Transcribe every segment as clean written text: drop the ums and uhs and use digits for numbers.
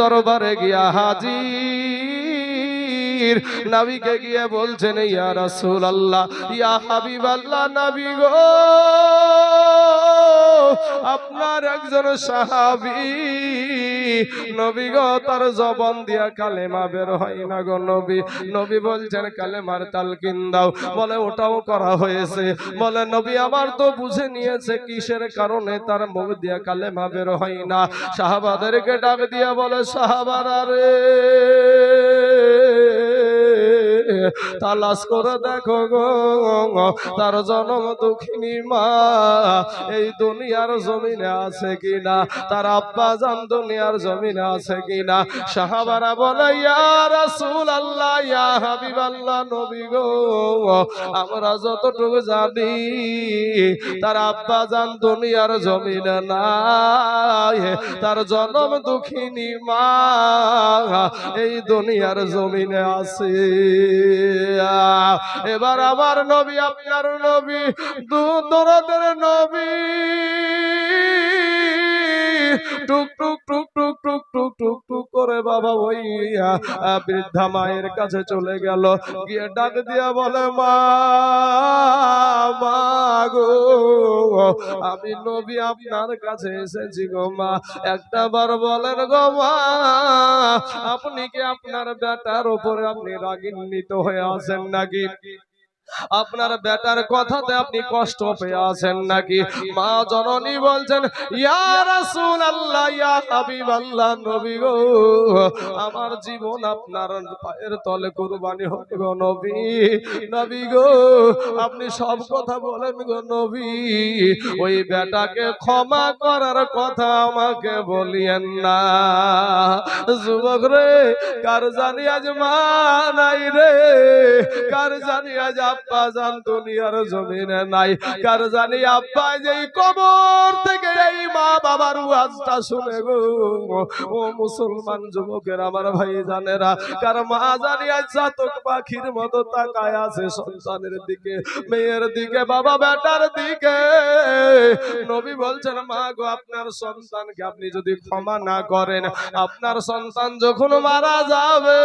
দরবারে গিয়া হাজির, নবীকে গিয়ে বলছেন ইয়া রাসূলুল্লাহ, ইয়া হাবিবাল্লাহ, নবী গো, আপনার একজন সাহাবী নবী গো, তার জবান দিয়া কালেমা বের হয় না গো নবী। নবী বলছেন কালেমার তালকিন দাও। বলে ওটাও করা হয়েছে। বলে নবী আমার তো বুঝে নিয়েছে কিসের কারণে তার মুখ দিয়া কালেমা বের হয় না। সাহাবাদেরকে ডাক দিয়া বলে সাহাবারা রে, তালাশ করে দেখো গো, তার জনম দুঃখিনী মা এই দুনিয়ার জমিনে আছে কিনা, তার আব্বা জান দুনিয়ার জমিনে আছে কিনা। সাহাবারা বলে ইয়া রাসূলুল্লাহ, ইয়া হাবিবাল্লাহ, নবী গো, আমরা যতটুকু জানি তার আব্বা জান দুনিয়ার জমিনে নাই, তার জনম দুঃখিনী মা এই দুনিয়ার জমিনে আছে। এবার আমার নবী, আপনার নবী, দূরের নবী, টুক টুক টুক টুক টুক টুক টুক টুক করে বাবা ওই বৃদ্ধা মায়ের কাছে চলে গেল। গিয়ে ডাক দিয়া বলে মা, মা গো, আমি নবী আপনার কাছে এসেছি গো মা, একটা বার বলেন গো মা, আপনি কি আপনার বেটার উপরে আপনি রাগান্বিত হয়ে আছেন নাকি? আপনার বেটার কথাতে আপনি কষ্ট পেয়ে আছেন নাকি? মা জননী বলছেন ইয়া রাসূলুল্লাহ, ইয়া হাবিবাল্লাহ, নবী গো, আমার জীবন আপনার পায়ের তলে কুরবানি হোক গো নবী। নবী গো, আপনি সব কথা বলেন গো নবী, ওই বেটাকে ক্ষমা করার কথা আমাকে বলিয়েন না। যুবক রে, কার জানি আজ মা নাই রে, কার জানি আজ আব্বা জান দুনিয়ার জমিনে নাই, কার জানি আব্বা যেই কবর থেকে এই মা বাবার ওয়াজটা শুনে গো, ও মুসলমান যুবকের আমার ভাই জানেরা, কার মা জানি আজ চাতক পাখির মতো তাকায় আছে সন্তানের দিকে, মেয়ের দিকে, বাবা বেটার দিকে। নবী বলছেন মা গো, আপনার সন্তানকে আপনি যদি ক্ষমা না করেন, আপনার সন্তান যখন মারা যাবে,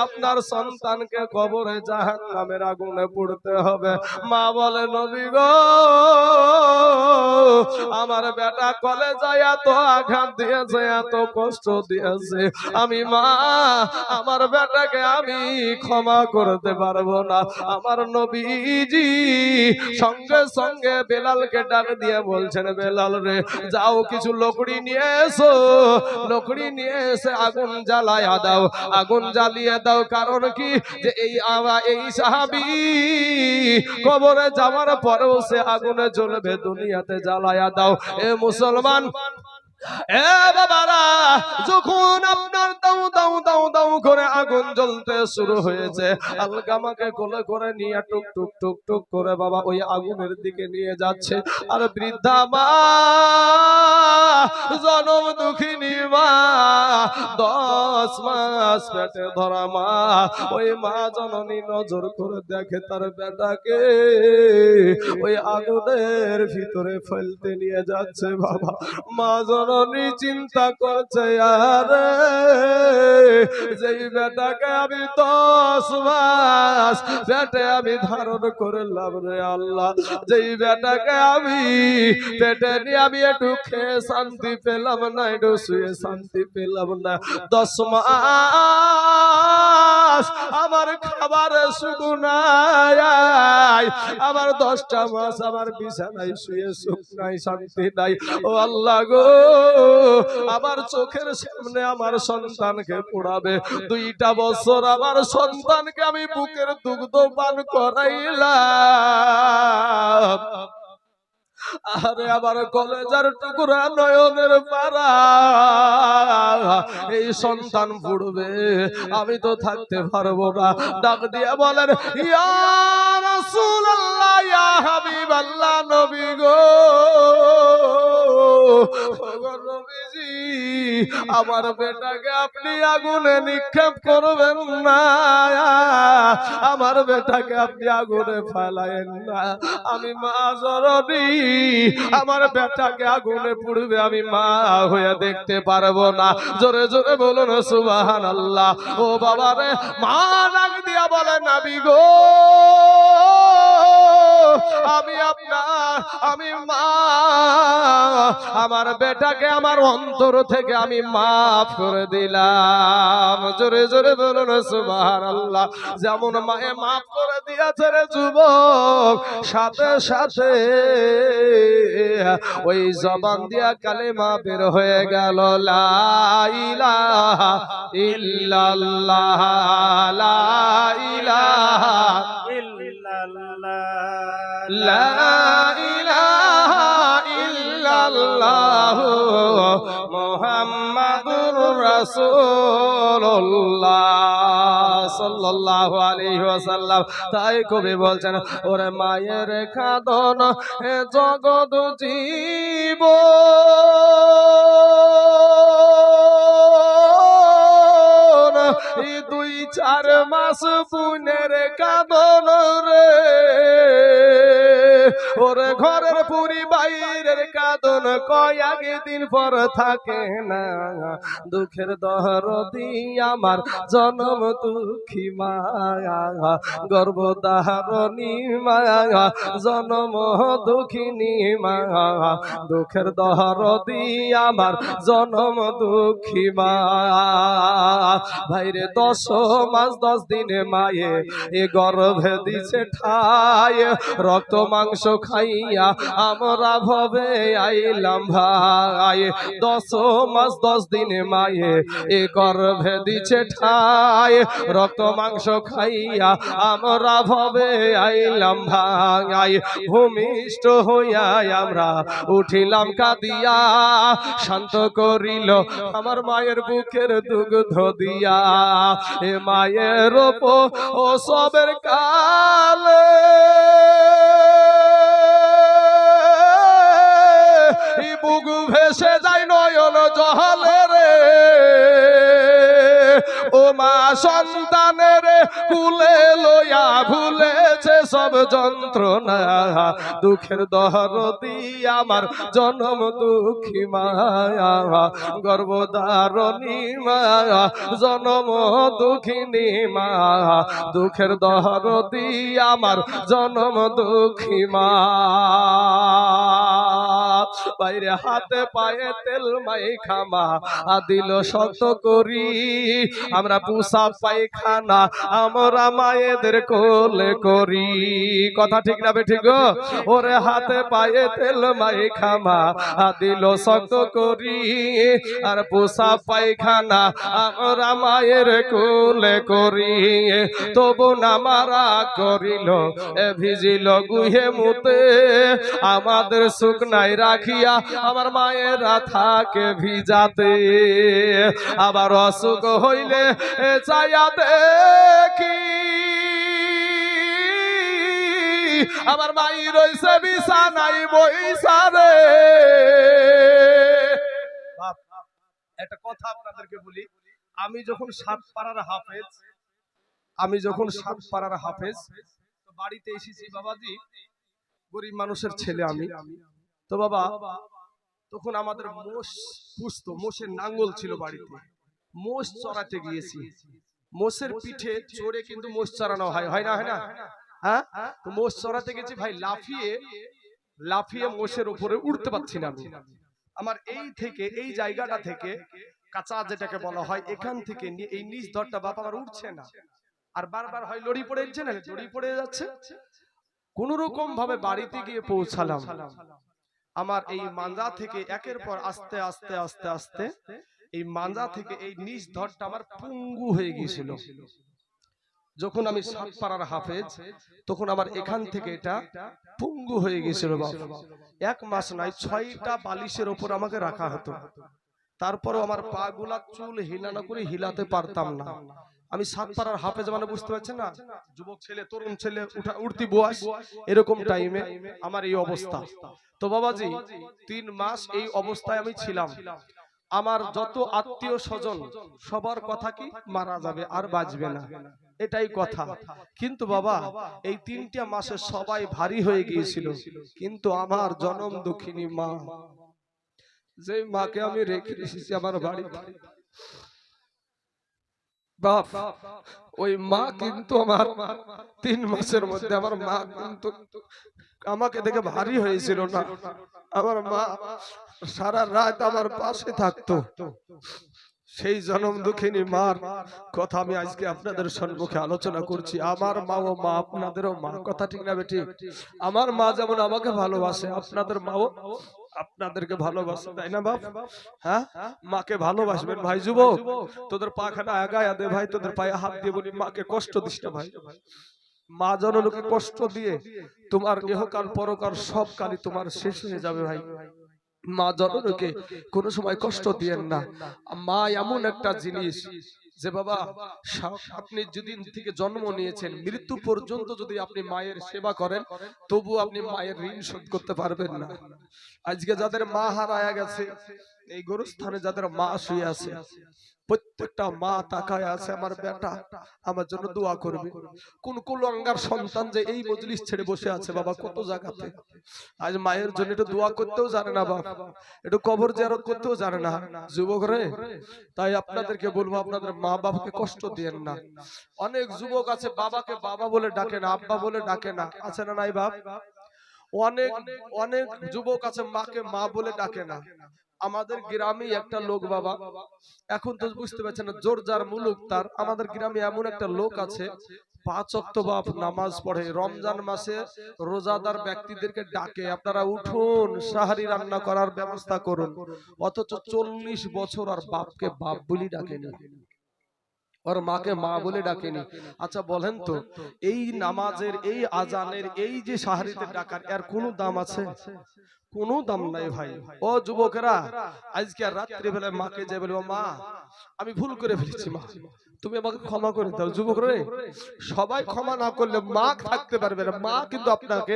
আপনার সন্তানকে কবরে জাহান্নামের আগুনে পুড়তে হবে। মা বলে নবী গো, আমার বেটা কলেজায় এত আঘাত দিয়েছে, এত কষ্ট দিয়েছে, আমি মা আমার বেটাকে আমি ক্ষমা করতে পারবো না। আমার নবীজি সঙ্গে সঙ্গে বেলালকে ডাক দিয়ে বলছেন বেলাল রে, যাও কিছু লকড়ি নিয়ে এসো, লকড়ি নিয়ে এসে আগুন জ্বালায়া দাও, আগুন জ্বালিয়ে দাও। কারণ কি, যে এই সাহাবী কবরে যাওয়ার পরেও সে আগুনে জ্বলবে, দুনিয়াতে জ্বালায়া দাও। এ মুসলমান, এ বাবারা, যখন আপনার দাও দাও দাও দাও করে আগুন জ্বলতে শুরু হয়েছে, আলকামাকে কোলে করে নিয়ে টুক টুক টুক টুক করে বাবা ওই আগুনের দিকে নিয়ে যাচ্ছে। আর বৃদ্ধা মা, জনম দুঃখিনী মা, 10 মাস পেটে ধরা মা, ওই মা জননী নজর করে দেখে তার বেটাকে ওই আগুনের ভিতরে ফেলতে নিয়ে যাচ্ছে। বাবা মা জননী চিন্তা করছে, আরে যেই বেটাকে আমি 10 মাস পেটে আমি ধারণ করলাম রে আল্লাহ, যেই বেটাকে আমি পেটে নিয়ে আমি একটু খেয়ে শান্তি পেলাম না, একটু শুয়ে শান্তি পেলাম না, 10 মাস আমার খাবারে শুকনায়, আমার 10টা মাস আমার বিছানায় শুয়ে সুখ নাই, শান্তি নাই। ও আল্লাহ গো, আমার চোখের সামনে আমার সন্তানকে পোড়াবে, 2টা বছর আমার সন্তানকে আমি বুকের দুগ্ধ পান করাইলাম, আরে আমার কলেজার টুকরা নয়নের পারা, এই সন্তান পড়বে, আমি তো থাকতে পারবো না। ডাক দিয়ে বলেন ইয়া রাসূলুল্লাহ, ইয়া হাবিবাল্লাহ, নবী গো, নবীজি আমার বেটাকে আপনি আগুনে নিক্ষেপ করবেন না, আমার বেটাকে আপনি আগুনে ফেলায়েন না। আমি মা জননী, আমার বেটাকে আগুনে পুড়বে আমি মা হয়ে দেখতে পারবো না। জোরে জোরে বলুন সুবহানাল্লাহ। ও বাবা রে, মা ডাক দিয়া বলে নবী গো, আমি মা, আমার বেটাকে আমার অন্তর থেকে আমি মাফ করে দিলাম। জোরে জোরে বলুন সুবহানাল্লাহ। যেমন মায়ে মাফ করে দিয়েছে রে যুবক, সাথে সাথে ওই জবান দিয়া কালেমা বের হয়ে গেল, লা ইলাহা ইল্লাল্লাহ, লা ইলাহা ইল্লাল্লাহ, লা ইলাহা ইল্লাল্লাহ মুহাম্মাদুর রাসূলুল্লাহ সাল্লাল্লাহু আলাইহি ওয়াসাল্লাম। তাই কবি বলছেন, ওরে মায়ের খাদন হে জগৎ জীব, এই 2-4 মাস পুনের কাঁদন রে, ওরে ঘরের পুরি বাইরের কাঁদন কয়েক দিন পর থাকে না। দুঃখের দরদি আমার জনম দুঃখী মায়া, গর্ভধারণী মায়া, জনম দুঃখিনী মায়া, দুঃখের দরদি আমার জনম দুঃখী মায়া। ভাইরে 10 মাস 10 দিনে মায়ে এ গর্ভে দিছে ঠাই, রক্ত মাংস খাইয়া আমরা ভবে আইলাম ভাই। 10 মাস 10 দিনে মায়ে এ গর্ভে দিছে ঠাই, রক্ত মাংস খাইয়া আমরা ভবে আইলাম ভাই। ভূমিষ্ঠ হইয়া আমরা উঠিলাম কাঁদিয়া, শান্ত করিল আমার মায়ের বুকের দুগ্ধ দিয়া। এ মায়ের ও সবের কালে বুক ভেসে যায় নয়ন জলে রে, ও মা সন্তানের কুলে লইয়া ভুলেছে সব যন্ত্রণা। দুঃখের দরদি আমার জনম দুঃখী মায়া, গর্ভধারণী মায়া, জনম দুঃখিনী মায়া, দুঃখের দরদি আমার জনম দুঃখী মা। বাইরে হাতে পায়ে তেল মাইখা মা দিল শত করি, আমরা পুষা পায়খানা আমরা মায়েদের কোলে করি। কথা ঠিক না বেঠিক? ওরে হাতে পায়ে তেল মাইখা মা দিল শত করি, আর পুষা পায়খানা আমরা মায়ের কোলে করি। তবু না মারা করিল এ ভিজিল গুহে মুতে, আমাদের সুখ নাই রাখিয়া আমার মায়েরা থাকে ভিজাতে। আবার অসুখ হইলে চাইয়া দেখি আমার মাই রইছে বিছানাই বইসা রে। একটা কথা আপনাদেরকে বলি, আমি যখন 7 পাড়ার হাফেজ, তো বাড়িতে এসেছি বাবাজি, গরিব মানুষের ছেলে আমি। তো বাবা তখন আমাদের মোষ পুষতো, মোষের নাঙ্গল ছিল বাড়িতে, মোষ চড়াতে গিয়েছি। মোষের পিঠে চড়ে কিন্তু মোষ চড়ানো হয় না হ্যাঁ? তো মোষ চড়াতে গেছি ভাই, লাফিয়ে মোষের উপরে উঠতে পারছি না আমি। আমার এই জায়গাটা থেকে কাঁচা যেটাকে বলা হয়, এখান থেকে এই নিচ ধরটা বাপ আমার উঠছে না, আর বারবার হয় লড়ি পড়ে যাচ্ছে না, লড়ি পড়ে যাচ্ছে। কোন রকম ভাবে বাড়িতে গিয়ে পৌঁছালাম। আমার এই মাঞ্জা থেকে একের পর আস্তে আস্তে আস্তে আস্তে এই মাঞ্জা থেকে এই নিচ ধরটা আমার পঙ্গু হয়ে গিয়েছিল। যখন আমি 7 পাড়ার হাফেজ, তখন আমার এখান থেকে এটা পঙ্গু হয়ে গিয়েছিল বাবা। 1 মাস নাই 6টা বালিশের উপর আমাকে রাখা হতো, তারপরও আমার পা গুলা চুল হিলানো করে হিলাতে পারতাম না। আমি 7 পাড়ার হাফেজ মানে বুঝতে পারছেন না, যুবক ছেলে, তরুণ ছেলে, উঠতি বয়স, এরকম টাইমে আমার এই অবস্থা। তো বাবাজি 3 মাস এই অবস্থায় আমি ছিলাম। আমার যত আত্মীয় স্বজন সবার কথা কি মারা যাবে আর বাঁচবে না, এটাই কথা। কিন্তু বাবা এই 3টা মাসে সবাই ভারী হয়ে গিয়েছিল, কিন্তু আমার জনম দুঃখিনী মা, যে মাকে আমি রেখে এসেছি আমার বাড়িতে বাপ, ওই মা কিন্তু আমার 3 মাসের মধ্যে আমার মা কিন্তু আমাকে দেখে ভারী হয়েছিল না। আমার মা সারা রাত আমার পাশে থাকতো। সেই জনম দুঃখিনী মার কথা আমি আজকে আপনাদের সম্মুখে আলোচনা করছি। আমার মাও মা, আপনাদেরও মা, কথা ঠিক না বেটি? আমার মা যেমন আমাকে ভালোবাসে, আপনাদের মাও আপনাদেরকে ভালোবাসে, তাই না বাপ? হ্যাঁ, মাকে ভালোবাসবেন ভাই। যুবক, তোদের পাখানা আগায় দে ভাই, তোদের পায়ে হাত দিয়ে বলি মাকে কষ্ট দিস না ভাই। মা জননীকে কষ্ট দিয়ে তোমার ইহকাল পরকাল সব কালই তোমার শেষ হয়ে যাবে ভাই। মা জননীকে কোনো সময় কষ্ট দিয়েন না। মা এমন একটা জিনিস যে বাবা, আপনি যেদিন থেকে জন্ম নিয়েছেন মৃত্যু পর্যন্ত যদি আপনি মায়ের সেবা করেন তবু আপনি মায়ের ঋণ শোধ করতে পারবেন না। আজকে যাদের মা হারায়া গেছে, এই গোরস্থানে যাদের মা শুয়ে আছে, প্রত্যেকটা মা তাকায় আছে আমার বেটা আমার জন্য দোয়া করবে। কোন কুলঙ্গার সন্তান যে এই মজলিস ছেড়ে বসে আছে বাবা কত জায়গাতে, আজ মায়ের জন্য একটু দোয়া করতেও জানে না বাপ, একটু কবর জিয়ারত করতেও জানে না। যুবক রে, তাই আপনাদেরকে বলবো আপনাদের মা বাবাকে কষ্ট দিয়েন না। অনেক যুবক আছে বাবাকে বাবা বলে ডাকে না, আব্বা বলে ডাকে না, আছে না নাই বাপ? অনেক অনেক যুবক আছে মাকে মা বলে ডাকে না। আমাদের গ্রামে একটা লোক বাবা, এখন তো বুঝতে পারছেন না, জোর যার মুলুক তার। আমাদের গ্রামে এমন একটা লোক আছে 5 ওয়াক্ত বাপ নামাজ পড়ে, রমজান মাসে রোজাদার ব্যক্তিদেরকে ডাকে আপনারা উঠুন সাহারি রান্না করার ব্যবস্থা করুন, অথচ 40 বছর আর বাপকে বাপ বলি ডাকেনি, ওর মাকে মা বলে ডাকেনি। আচ্ছা বলেন তো, এই নামাজের, এই আজানের, এই যে সাহারিতে ডাকার এর কোনো দাম আছে? কোনো দাম নাই ভাই। ও যুবকেরা, আজকে রাত্রি বেলায় মাকে যে বলবো মা আমি ভুল করে ফেলেছি, মা তুমি আমাকে ক্ষমা করে দাও। যুবক রে, সবাই ক্ষমা না করলে মা থাকতে পারবে না, মা কিন্তু আপনাকে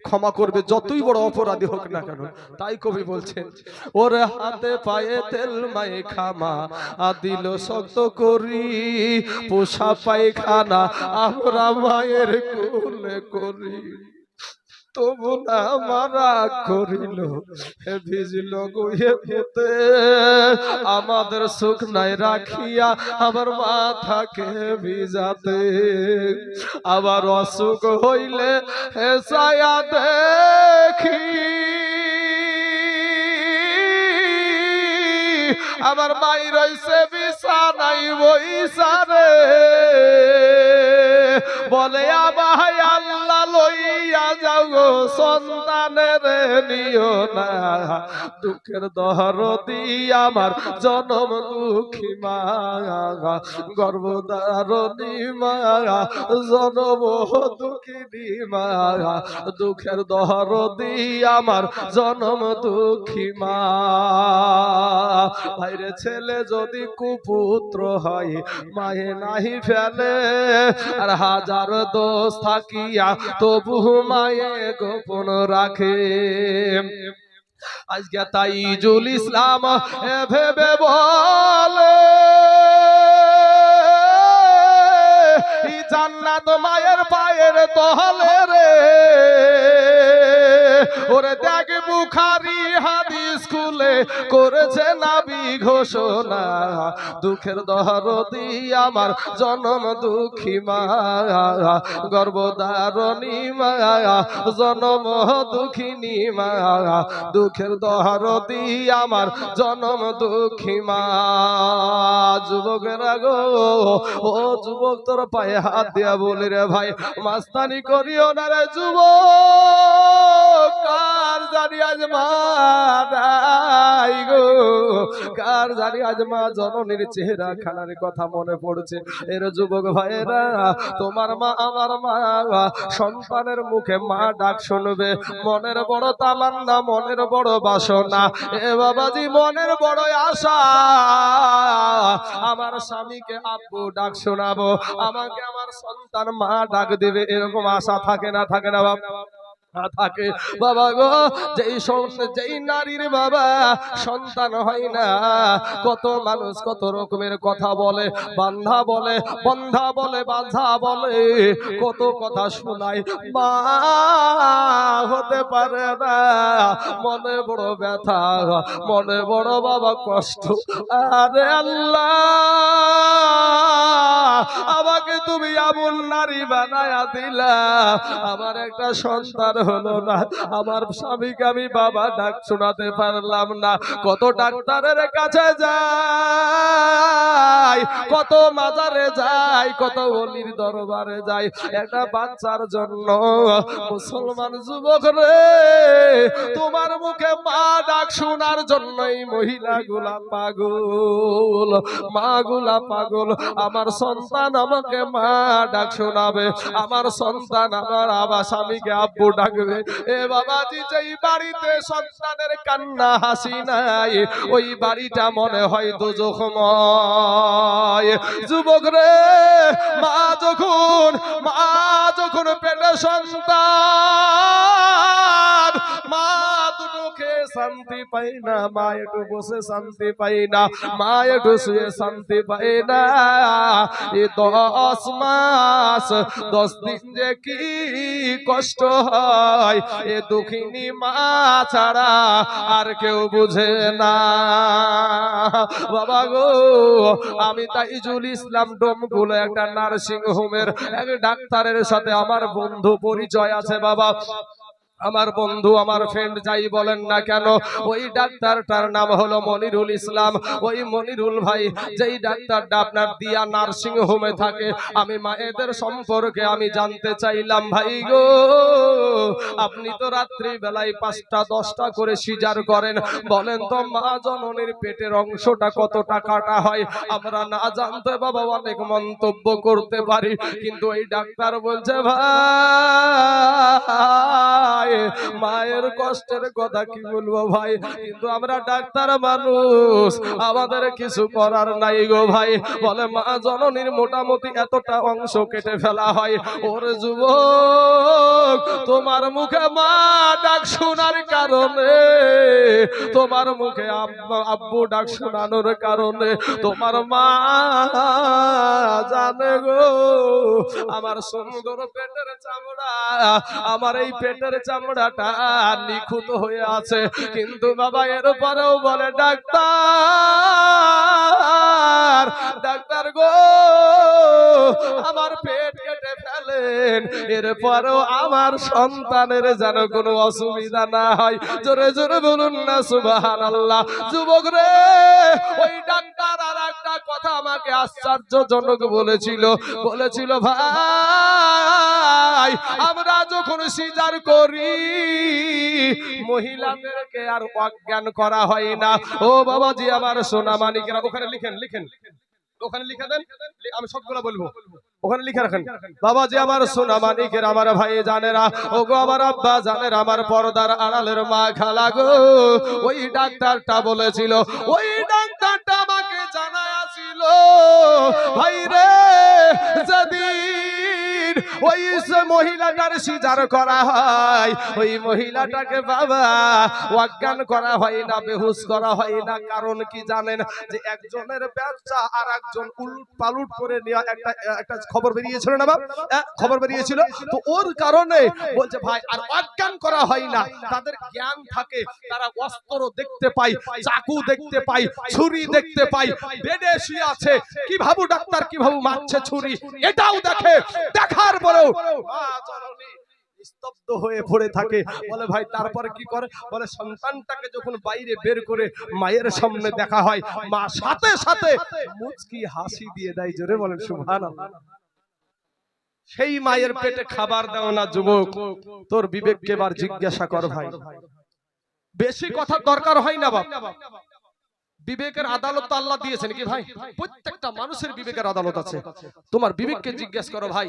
ক্ষমা করবে যতই বড় অপরাধী হোক না কেন। তাই কবি বলছেন, ওরে হাতে পায়ে তেল মায়ে খামা দিল শক্ত করি, পোষা পায়খানা আমরা মায়ের কোলে করি, তবু না মারা করিল ভিজিল গুয়ে পুতে, আমাদের সুখ নাই রাখিয়া আবার মাথাকে ভিজাতে, আবার অসুখ হইলে হেসায়া দেখি, আমার মাই রইছে বিছানাই বইসারে, বলে আমায় আল্লাহ লইয়া যাও সন্তানের নিও না, দুঃখের দরদি আমার জনম দুঃখী মা, গর্ভধারণী মা, জনম দুঃখিনী মা, দুঃখের দরদি আমার জনম দুঃখী মা। ভাইরে ছেলে যদি কুপুত্র হয় মায়ে নাহি ফেলে, আর হাজার দোষ থাকিয়া তবু মায়ে গোপন রাখে। আজকে তাইজুল ইসলাম ভেবে বলে জান্নাত মায়ের পায়ের তলে রে, ওরে দেখ বুখারী হাদিস খুলে করেছে নবী ঘোষণা, দুঃখের দরদি আমার জনম দুঃখী মা, গর্ভধারণী মা, জনম দুঃখিনী মা, দুঃখের দরদি আমার জনম দুঃখী মা। যুবকেরা গো, ও যুবক তোর পায়ে হাত দিয়া বলি রে ভাই মাস্তানি করিও না রে যুবক, কার জানি আজ মা নাই গো, কার জানি আজ মা জননীর চেহারা খানার কথা মনে পড়ছে। এর যুবক ভাইরা, তোমার মা আমার মা, সন্তানের মুখে মা ডাক শুনবে মনের বড় তামান্না, মনের বড় বাসনা, এ বাবাজি মনের বড় আশা, আমার স্বামীকে আব্বু ডাক শোনাবো, আমাকে আমার সন্তান মা ডাক দেবে, এরকম আশা থাকে না, থাকে না বাবা? থাকে বাবা গো, যেই নারীর বাবা সন্তান হয় না, কত মানুষ কত রকমের কথা বলে, বান্ধা বলে, বন্ধা বলে, বাঁধা বলে, কত কথা শোনায়, মা হতে পারে না, মনে বড় ব্যথা, মনে বড় বাবা কষ্ট। আরে আল্লাহ, আমাকে তুমি এমন নারী বানায়া দিলা, আমার একটা সন্তান হলো না, আমার স্বামীকে আমি বাবা ডাক শোনাতে পারলাম না। কত ডাক্তারের কাছে যাই, কত মাজারে যাই, কত ওলির দরবারে যাই, একটা বাচ্চার জন্য। মুসলমান যুবক রে, তোমার মুখে মা ডাক শোনার জন্যই মহিলাগুলা পাগল, মাগুলা পাগল। আমার সন্তান আমাকে মা ডাক শোনাবে, আমার সন্তান আমার আবার স্বামীকে আব্বু ডাকবে। এ বাবাজি, যেই বাড়িতে সন্তানের কান্না হাসি নাই, ওই বাড়িটা মনে হয় দোজখময়। যুবক রে, মা যখন পেটে সন্তান, মা দুটো খেয়ে শান্তি পাই না, মা একটু বসে শান্তি পাই না, মা একটু শুয়ে শান্তি পাই না। এই 10 মাস 10 দিন যে কি কষ্ট হয়, এ দুঃখিনী মা ছাড়া আর কেউ বুঝে না। বাবা গো, আমি তাইজুল ইসলাম ডোমগুলো একটা নার্সিং হোমের এক ডাক্তারের সাথে আমার বন্ধু পরিচয় আছে বাবা। আমার বন্ধু, আমার ফ্রেন্ড যাই বলেন না কেন, ওই ডাক্তারটার নাম হলো মনিরুল ইসলাম। ওই মনিরুল ভাই, যেই ডাক্তারটা আপনার দিয়া নার্সিং হোমে থাকে, আমি মায়েদের সম্পর্কে আমি জানতে চাইলাম, ভাই গো, আপনি তো রাত্রি বেলায় 5টা 10টা করে সিজার করেন, বলেন তো মা জননীর পেটের অংশটা কতটা কাটা হয়? আমরা না জানতে বাবা অনেক মন্তব্য করতে পারি, কিন্তু এই ডাক্তার বলছে, ভাই মায়ের কষ্টের কথা কি বলবো ভাই, কিন্তু আমরা ডাক্তার মানুষ, আমাদের কিছু করার নাই গো ভাই। বলে মা জননীর মোটামুটি এতটা অংশ কেটে ফেলা হয়। ওরে যুবক, তোমার মুখে মা ডাক শোনার কারণে, তোমার মুখে আব্বু ডাক শোনানোর কারণে তোমার মা জানে গো, আমার সুন্দর পেটের চামড়া, আমার এই পেটের চামড়াটা নিখুঁত হয়ে আছে, কিন্তু বাবা এরপরেও বলে, ডাক্তার, ডাক্তার গো, আমার পেট কেটে ফেলেন, এরপরেও আমার সন্তানের যেন কোনো অসুবিধা না হয়। জোরে জোরে বলুন না সুবহানাল্লাহ। যুবক রে, ওই ডাক্তার আর একটা কথা আমাকে আশ্চর্যজনক বলেছিল, ভাই আমরা যখন সিজার করি, মহিলাদেরকে আর অজ্ঞান করা হয় না। ও বাবাজি, আমার সোনা মানিকেরা, ওখানে লিখেন, ওখানে লিখে দেন, আমি সবগুলো বলবো, ওখানে লিখে রাখেন। বাবাজি আমার সোনা মানিকের, আমার ভাই জানেরা, ও গো আমার আব্বা জানেরা, আমার পর্দার আড়ালের মা খালা গো, ওই ডাক্তারটা বলেছিল, ওই ডাক্তারটা আমাকে জানাইছিল, ভাই রে, যেদিন ওই মহিলাটার সিজার করা হয়, ওই মহিলাটাকে বাবা অজ্ঞান করা হয় না, বেহুশ করা হয় না। কারণ কি জানেন? যে একজনের বাচ্চা আর একজন উলট পালট করে নেওয়া একটা খবর বেরিয়েছিল না বাবা, খবর বেরিয়েছিল, তো ওর কারণে বলছে ভাই আর অজ্ঞান করা হয় না, তাদের জ্ঞান থাকে, তারা অস্ত্র দেখতে পায়, চাকু দেখতে পায়, ছুরি দেখতে পায়, বেডে শুয়ে আছে, কিভাবে ডাক্তার কিভাবে মারছে ছুরি, এটাও দেখে, দেখার পরেও মা জননী স্তব্ধ হয়ে পড়ে থাকে। বলে ভাই তারপরে কি করে? বলে সন্তানটাকে যখন বাইরে বের করে মায়ের সামনে দেখা হয়, মা সাথে সাথে মুচকি হাসি দিয়ে দেয়। জোরে বলেন সুবহানাল্লাহ। সেই মায়ের পেটে খাবার দাও না যুবক, তোর বিবেককে এবার জিজ্ঞাসা কর ভাই। বেশি কথা দরকার হয় না বাপ, বিবেকের আদালত তো আল্লাহ দিয়েছেন কি ভাই? প্রত্যেকটা মানুষের বিবেকের আদালত আছে। তোমার বিবেককে জিজ্ঞাসা করো ভাই।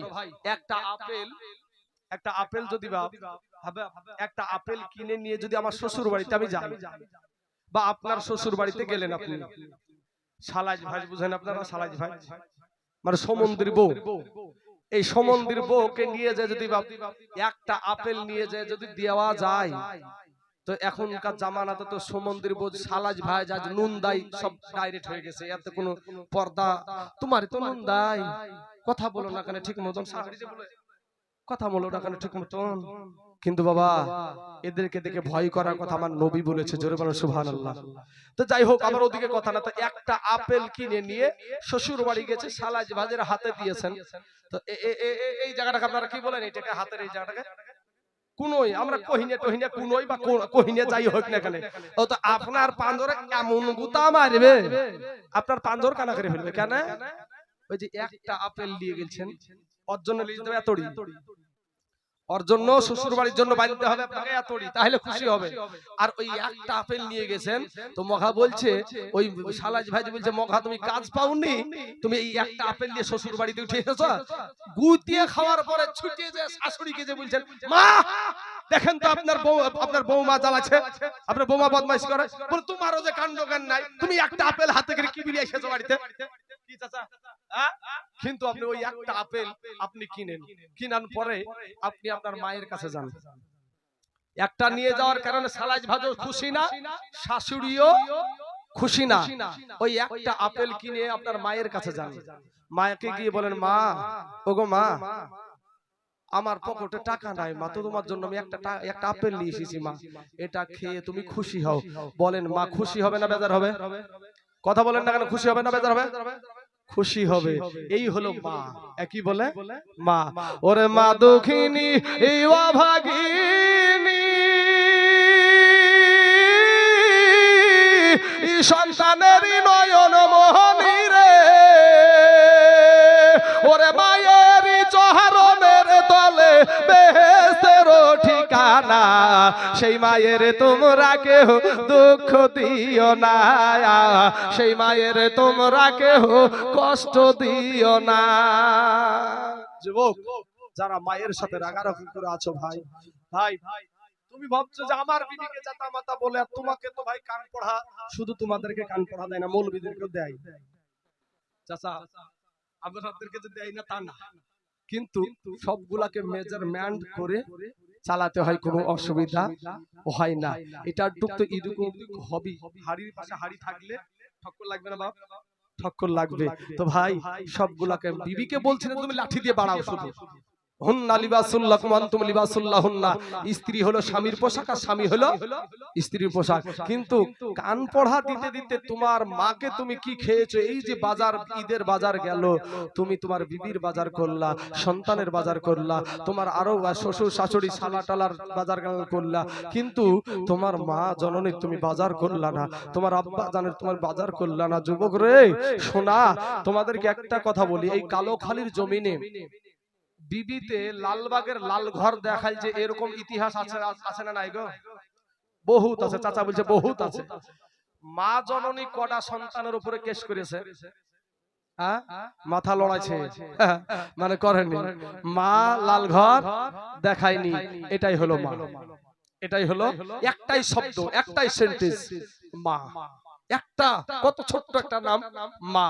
একটা আপেল যদি একটা আপেল কিনে নিয়ে যদি আমার শ্বশুর বাড়িতে আমি যাই, বা আপনার শ্বশুর বাড়িতে গেলেন, আপনি সালাজ ভাই বুঝেন আপনারা, সালাজ ভাই মানে সমুদ্রী বউ, এই সমন্দির বউকে নিয়ে যায় যদি একটা আপেল নিয়ে যায় যদি দেওয়া যায়, তো এখনকার জামানাতে তো সমন্দির বউ সালাজ ভাই যা নুন দাই সব ডাইরেক্ট হয়ে গেছে, এত কোনো পর্দা। তোমার তো নুন দাই, কথা বলো না কেন ঠিক মতন, কথা বলো না কেন ঠিক মতন। কিন্তু বাবা এদেরকে দেখে ভয় করার কথা আমার নবী বলেছে, জোরে বলো সুবহানাল্লাহ। তো যাই হোক, আমার ওদিকে কথা না, তো একটা আপেল কিনে নিয়ে শ্বশুর বাড়ি গেছে, সালাজ ভাজের হাতে দিয়েছেন। তো এই জায়গাটাকে আপনারা কি বলেন, এটাকে হাতের এই জায়গাটাকে কুনই, আমরা কহিনে টহিনে কুনই বা কহিনে যাই হোক না কেন, ও তো আপনার পাঁজরে এমন গুতা মারবে, আপনার পাঁজর কানা করে ফেলবে কেন? ওই যে একটা আপেল দিয়ে গেছেন, ওর জন্য লিখে দেবে এতড়ি, ওর জন্য শ্বশুর বাড়ির জন্য বাঁধতে হবে আপনাকে এতড়ি, তাহলে খুশি হবে। আর ওই একটা আপেল নিয়ে গেছেন, তো মঘা বলছে, ওই সালাজ ভাই বলছে, মঘা তুমি কাজ পাওনি, তুমি এই একটা আপেল নিয়ে শ্বশুর বাড়িতে উঠে এসেছো। গুতিয়ে খাওয়ার পরে ছুটিয়ে যায় শাশুড়িকে, যে বলছেন, মা দেখেন তো আপনার বৌমা জ্বালাচ্ছে, আপনার বৌমা বদমাইশ করে, বলে তোমারও যে কাণ্ড জ্ঞান নাই, তুমি একটা আপেল হাতে করে কি বিলিয়ে এসেছো বাড়িতে। কি চাচা, কিন্তু আপনি ওই একটা আপেল আপনি কিনার পরে আপনি আপনার মায়ের কাছে যান, একটা নিয়ে যাওয়ার কারণে সালাজ ভাজও খুশি না, শাশুড়িও খুশি না, ওই একটা আপেল কিনে আপনার মায়ের কাছে যান, মাকে গিয়ে বলেন, মা ওগো মা, আমার পকেটে টাকা নাই মা, তো তোমার জন্য আমি একটা আপেল নিয়ে এসেছি মা, এটা খেয়ে তুমি খুশি হও। বলেন মা খুশি হবে না বেজার হবে? কথা বলেন না কেন, খুশি হবে না বেজার হবে? খুশি হবে। এই হলো মা, একই বলে মা। ওরে মা দুঃখিনী এই অভাগিনী, সন্তানেরই নয়ন মোহনী রে, ওরে মায়েরই চরণের তলে বেহেশতের ঠিকানা, সেই মায়ের তোমরা কেহ দুঃখ দিও না, সেই মায়ের তোমরা কেহ কষ্ট দিও না। যুবক যারা মায়ের সাথে রাগারাগি করে আছো, ভাই ভাই ভাই তুমি ভাবছো যে আমার বিবিকে জাতা মাতা বলে, আর তোমাকে তো ভাই কান পড়া, শুধু তোমাদেরকে কান পড়া দেয় না, মৌলবীদেরকেও দেয়। চাচা আপনাদেরকে যে দেয় না তা না, কিন্তু সবগুলাকে মেজারমেন্ট করে চালাতে হয়, কোনো অসুবিধা হয় না। এটা টুক তো এরকম হবি, হাড়ির পাশে হাড়ি থাকলে ঠক্কর লাগবে না বাপ, ঠক্কর লাগবে। তো ভাই সবগুলাকে বিবিকে বলছিলেন তুমি লাঠি দিয়ে বাড়াও শুধু, হুন্না লিবাসুল লাকুম আনতুম লিবাসুল লাহুন্না, স্ত্রী হলো স্বামীর পোশাক আর স্বামী হলো স্ত্রীর পোশাক। কিন্তু কান পড়া দিতে দিতে তোমার মাকে তুমি কি খেয়েছো, এই যে বাজার, ঈদের বাজার গেল, তুমি তোমার বিবির বাজার করলা, সন্তানের বাজার করলা, তোমার আরো শ্বশুর শাশুড়ি শালা টালার বাজার করলা, কিন্তু তোমার মা জননীর তুমি বাজার করলা না, তোমার আব্বা জানের তোমার বাজার করলা না। যুবক রে শোনা, তোমাদেরকে একটা কথা বলি, এই কালোখালীর জমিনে বিবিতে লালবাগের লাল ঘর দেখায় যে এরকম ইতিহাস আছে, আছে না নাই গো? বহুত আছে, চাচা বলছে বহুত আছে। মা জননী কটা সন্তানের উপরে কেস করেছে, মাথা লড়াইছে, মানে করেনি, মা লাল ঘর দেখায়নি, এটাই হলো মা, এটাই হলো একটাই শব্দ, একটাই সেন্টেন্স, মা। একটা কত ছোট্ট একটা নাম মা,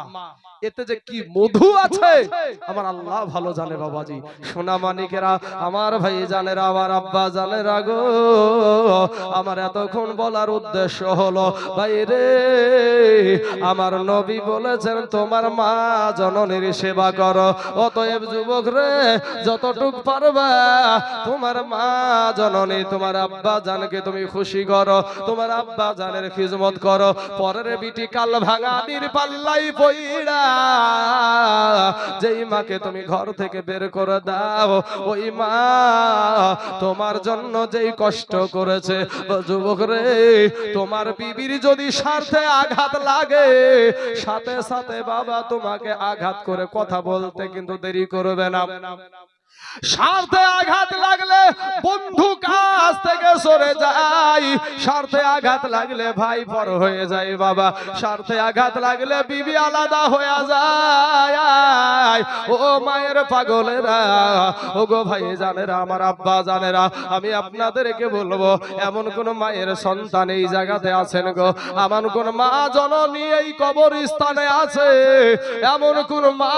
এতে যে কি মধু আছে আমার আল্লাহ ভালো জানে। বাবাজি সোনা মানিকেরা, আমার ভাই জানেরা, আমার আব্বা জানেরা গো, আমার এতক্ষণ বলার উদ্দেশ্য হলো ভাই রে, আমার নবী বলেছেন তোমার মা জননীর সেবা করো। অতএব যুবক রে, যতটুক পারবা তোমার মা জননী, তোমার আব্বা জানকে তুমি খুশি করো, তোমার আব্বা জানের খিদমত করো। পরের বিটি কাল ভাঙানির পাল্লাই পইড়া যেই মাকে তুমি ঘর থেকে বের করে দাও, ওই মা তোমার জন্য যেই কষ্ট করেছে, যুবক রে তোমার বিবির যদি স্বার্থে আঘাত লাগে, সাথে সাথে বাবা তোমাকে আঘাত করে কথা বলতে কিন্তু দেরি করবে না। স্বার্থে আঘাত লাগলে বন্ধু কাছ থেকে সরে যায়, স্বার্থে আঘাত লাগলে ভাই পর হয়ে যায় বাবা, স্বার্থে আঘাত লাগলে বিবি আলাদা হয়ে যায়। ও মায়ের পাগলেরা, ও গো ভাই জানেরা, আমার আব্বা জানেরা, আমি আপনাদেরকে বলবো, এমন কোন মায়ের সন্তান এই জায়গাতে আছেন গো, এমন কোন মা জননী এই কবরস্থানে আছে, এমন কোন মা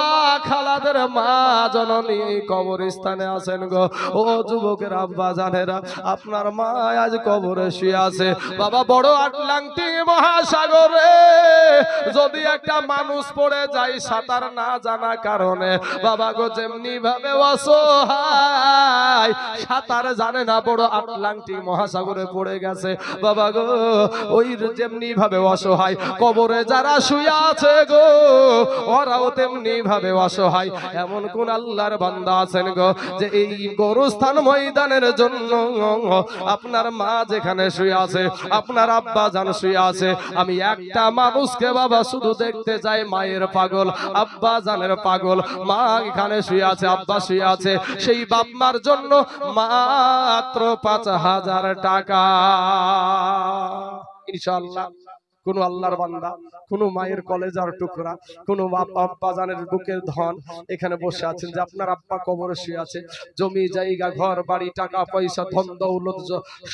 খালাদের মা জননী এই কবরস্থানে আছেন গো। ও যুবকের আব্বা জানেরা, আপনার মা আজ কবরে শুয়ে আছে বাবা। বড় আটলান্টিক মহাসাগরে যদি একটা মানুষ পড়ে যায় সাঁতার না জানা কারণে বাবা গো, যেমনি ভাবে অসহায়, সাঁতার জানে না, বড় আটলান্টিক মহাসাগরে পড়ে গেছে বাবা গো, ওই যেমনি ভাবে অসহায় কবরে যারা শুয়ে আছে গো, ওরাও তেমনি ভাবে অসহায়। এমন কোন আল্লাহর বান্দা আছেন গো যে এই গোরস্থান ময়দানের জন্য আপনার মা যেখানে শুয়ে আছে, আপনার আব্বা জান শুয়ে আছে, আমি একটা মানুষকে বাবা শুধু দেখতে চাই, মায়ের পাগল, আব্বা জানের পাগল, মা এখানে শুয়ে আছে, আব্বা শুয়ে আছে, সেই বাপ মার জন্য মাত্র ৫,০০০ টাকা। ইনশাআল্লাহ কোন আল্লাহর বান্দা, কোন মায়ের কলেজার টুকরা, কোন আব্বা জানের বুকের ধন এখানে বসে আছেন যে আপনার আব্বা কবরে শুয়ে আছে, জমি জায়গা ঘর বাড়ি টাকা পয়সা ধন দৌলত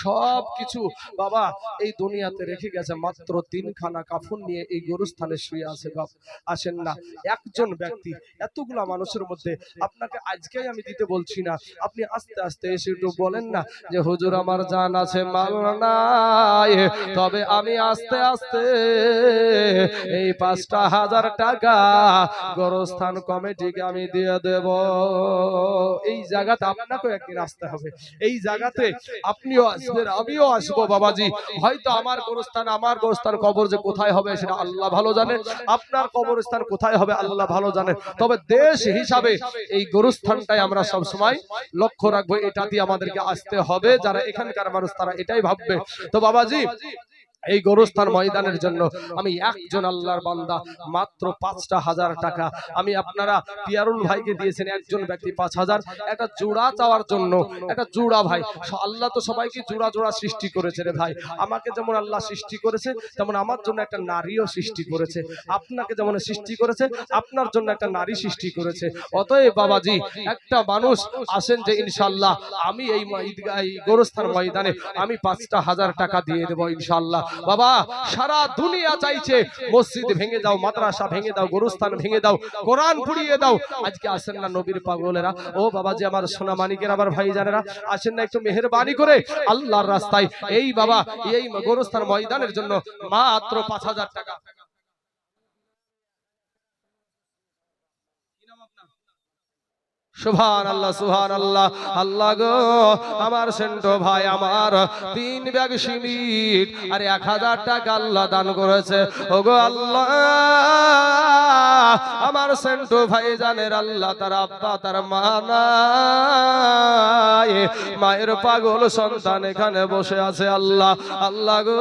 সব কিছু বাবা এই দুনিয়াতে রেখে গেছে, মাত্র ৩খানা কাফন নিয়ে এই গোরস্থানে শুয়ে আছে বাপ। আসেন না একজন ব্যক্তি এতগুলা মানুষের মধ্যে, আপনাকে আজকেই আমি দিতে বলছি না, আপনি আস্তে আস্তে এসে একটু বলেন না যে হুজুর আমার জান আছে মাল নাই, তবে আমি আস্তে আস্তে এই ৫,০০০ টাকা গোরস্থান কমিটিকে আমি দিয়ে দেব। এই জায়গাতে আপনাকেও একদিন আসতে হবে, এই জায়গাতে আপনিও আসবেন, আমিও আসবো বাবাজি। হয়তো আমার গোরস্থান কবর যে কোথায় হবে সেটা আল্লাহ ভালো জানে, আপনার কবরস্থান কোথায় হবে আল্লাহ ভালো জানে, তবে দেশ হিসাবে এই গোরস্থানটাই আমরা সব সময় লক্ষ্য রাখবো, এটা দিয়ে আমাদেরকে আসতে হবে। যারা এখানকার মানুষ তারা এটাই ভাববে। তো বাবাজি এই গোরস্থান ময়দানের জন্য আমি একজন আল্লাহর বান্দা মাত্র ৫,০০০ টাকা আমি আপনারা পিয়ারুল ভাইকে দিয়েছেন, একজন ব্যক্তি ৫,০০০, একটা জোড়া চাওয়ার জন্য, একটা জোড়া ভাই, আল্লাহ তো সবাইকে জোড়া জোড়া সৃষ্টি করেছে রে ভাই, আমাকে যেমন আল্লাহ সৃষ্টি করেছে তেমন আমার জন্য একটা নারীও সৃষ্টি করেছে, আপনাকে যেমন সৃষ্টি করেছে আপনার জন্য একটা নারী সৃষ্টি করেছে। অতএব বাবাজি একটা মানুষ আসেন যে ইনশাআল্লাহ আমি এই গোরস্থান ময়দানে আমি ৫,০০০ টাকা দিয়ে দেবো ইনশাআল্লাহ। বাবা সারা দুনিয়া চাইছে মসজিদ ভেঙে দাও, মাদ্রাসা ভেঙে দাও, গোরস্থান ভেঙে দাও, কোরআন পুড়িয়ে দাও, আজকে আসেন না নবীর পাগলেরা, ও বাবাজি আমার সোনা মানিকের আমার ভাই জানেরা, আসেন না একটু মেহেরবানি করে আল্লাহর রাস্তায় এই বাবা এই গোরস্থান ময়দানের জন্য মাত্র ৫,০০০ টাকা। সুবহানাল্লাহ সুবহানাল্লাহ। আল্লাহ গো আমার সেন্টো ভাই আমার ৩ ব্যাগ সিমিট আর ১,০০০ টাকা আল্লাহ দান করেছে। ওগো আল্লাহ আমার সেন্টো ভাই জানের আল্লাহ তার আব্বা তার মা নাই, মায়ের পাগল সন্তান এখানে বসে আছে। আল্লাহ আল্লাহ গো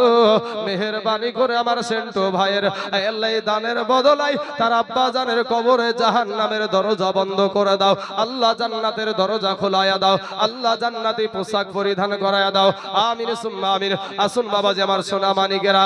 মেহেরবানি করে আমার সেন্টো ভাইয়ের আল্লাহ দানের বদলাই তার আব্বা জানের কবরে জাহান্নামের দরজা বন্ধ করে দাও আল্লাহ, জান্নাতের দরজা খোলায়া দাও আল্লাহ, জান্নাতি পোশাক পরিধান করায়া দাও। আমিন সুম্মা আমিন। আসুন বাবাজি আমার সোনা মানিকেরা,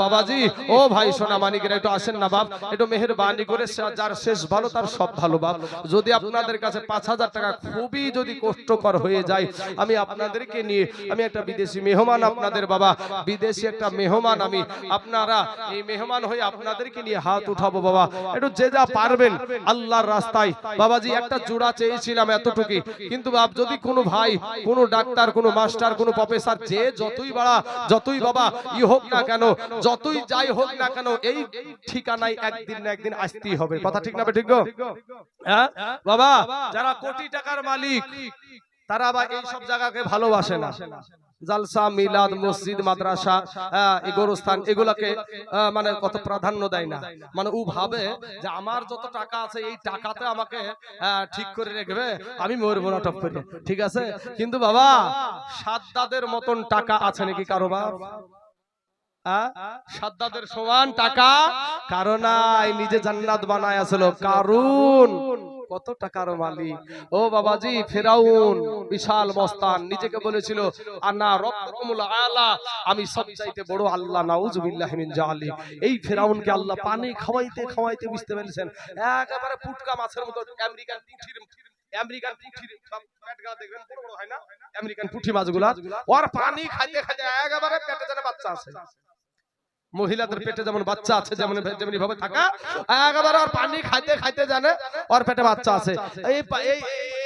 বাবাজি ও ভাই সোনা মানিকেরা একটু আসেন না বাপ, একটু মেহেরবানি করে, যার শেষ ভালো তার সব ভালো বাপ। যদি আপনাদের কাছে ৫,০০০ টাকা খুবই যদি কষ্টকর হয়ে যায়, আমি আপনাদেরকে নিয়ে আমি একটা বিদেশি মেহমান আপনাদের বাবা, বিদেশি একটা মেহমান আমি, আপনারা এই মেহমান হয়ে আপনাদেরকে নিয়ে হাত উঠাবো বাবা, একটু যে যা পারবেন আল্লাহর রাস্তায়। বাবাজি একটা জোড়া চেয়েছিলাম এতটুকু, কিন্তু বাপ যদি কোনো ভাই কোনো ডাক্তার কোনো মাস্টার কোনো প্রফেসর যে যতই বাবা ই হোক না কেন, যতই যাই হোক না কেন, এই ঠিকানায় একদিন না একদিন আসতেই হবে, কথা ঠিক না ঠিক গো? হ্যাঁ বাবা, যারা কোটি টাকার মালিক তারা আবার এই সব জায়গাকে ভালোবাসে না, জালসা মিলাদ মসজিদ মাদ্রাসা এই গোরস্থান এগুলাকে মানে কত প্রাধান্য দেয় না, মানে ও ভাবে যে আমার যত টাকা আছে এই টাকাতে আমাকে ঠিক করে রাখবে, আমি মরবো না টপ করে, ঠিক আছে। কিন্তু বাবা সাদ্দাদের মতন টাকা আছে নাকি কারো বাপ? সাদ্দাদের সমান টাকা কারো নাই, নিজে জান্নাত বানায় আসলো কারুন, কত টাকার মালিক। ও বাবাজি, ফেরাউন বিশাল মস্তান, নিজেকে বলেছিল আনা রব্বুকুমুল আলা, আমি সবচাইতে বড় আল্লাহ, নাউজুবিল্লাহি মিন জালিক। এই ফেরাউনকে আল্লাহ পানি খাওয়াইতে খাওয়াইতে বুঝতে পেরেছেন একেবারে পুটকা মাছের মতো, আমেরিকান পুঁঠির সব পেটগুলো দেখবেন বড় বড় হয় না, আমেরিকান পুঁঠি মাছগুলা, ওর পানি খাইতে খাইতে একেবারে পেটে যেন বাচ্চা আছে, মহিলাদের পেটে যেমন বাচ্চা আছে যেমনি ভাবে থাকা, একেবারে ওর পানি খাইতে খাইতে জানে ওর পেটে বাচ্চা আছে।